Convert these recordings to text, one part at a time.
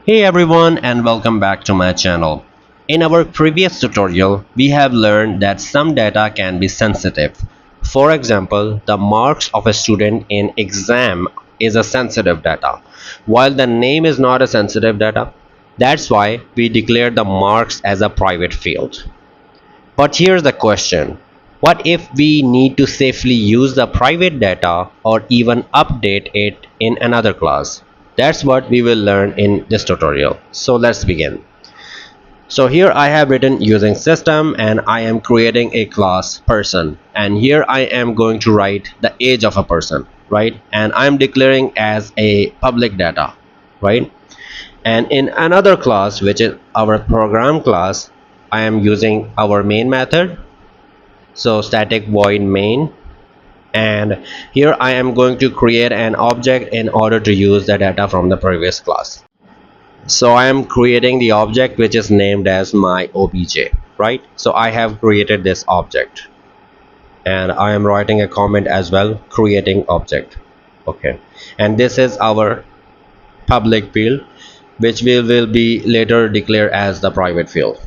Hey everyone, and welcome back to my channel. In our previous tutorial, we have learned that some data can be sensitive. For example, the marks of a student in exam is a sensitive data, while the name is not a sensitive data. That's why we declare the marks as a private field. But here's the question. What if we need to safely use the private data or even update it in another class? That's what we will learn in this tutorial. So let's begin. So here I have written using system and I am creating a class person, and here I am going to write the age of a person, right? And I'm declaring as a public data, right? And in another class, which is our program class, I am using our main method. So static void main, and here I am going to create an object in order to use the data from the previous class. So I am creating the object which is named as my obj, right? So I have created this object, and I am writing a comment as well, creating object. Okay, and this is our public field, which we will be later declare as the private field.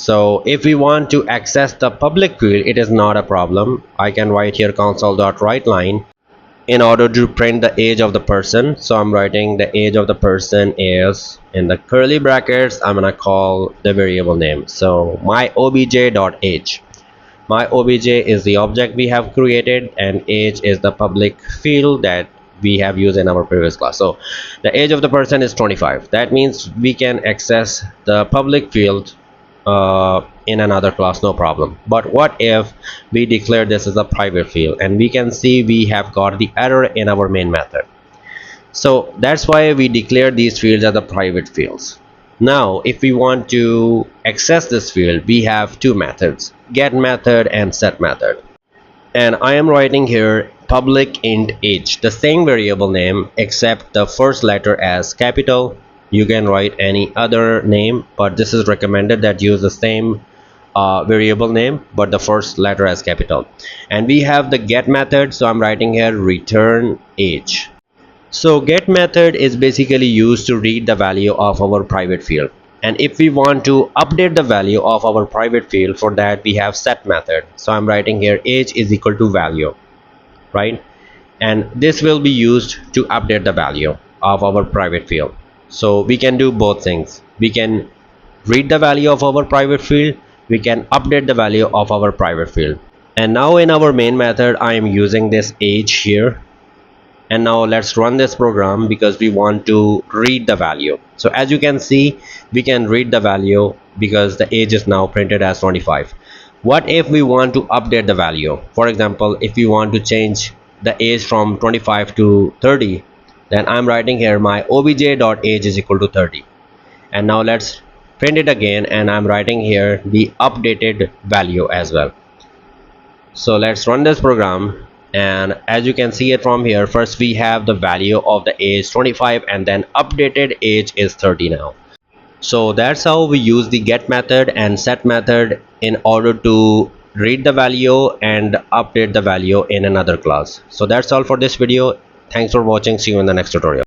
So if we want to access the public field, it is not a problem. I can write here console.writeLine in order to print the age of the person. So I'm writing the age of the person is in the curly brackets. I'm gonna call the variable name. So my obj.age. My obj is the object we have created, and age is the public field that we have used in our previous class. So the age of the person is 25. That means we can access the public field in another class, no problem. But what if we declare this as a private field, and we can see we have got the error in our main method. So that's why we declare these fields as the private fields. Now if we want to access this field, we have two methods, get method and set method. And I am writing here public int age, the same variable name except the first letter as capital. You can write any other name, but this is recommended that use the same variable name but the first letter as capital. And we have the get method, so I'm writing here return age. So get method is basically used to read the value of our private field, and if we want to update the value of our private field, for that we have set method. So I'm writing here age is equal to value, right? And this will be used to update the value of our private field. So we can do both things. We can read the value of our private field, we can update the value of our private field. And now in our main method I am using this age here, and now let's run this program because we want to read the value. So as you can see, we can read the value because the age is now printed as 25. What if we want to update the value? For example, if we want to change the age from 25 to 30, then I'm writing here my obj.age is equal to 30. And now let's print it again, and I'm writing here the updated value as well. So let's run this program, and as you can see it from here, first we have the value of the age 25, and then updated age is 30 now. So that's how we use the get method and set method in order to read the value and update the value in another class. So that's all for this video. Thanks for watching. See you in the next tutorial.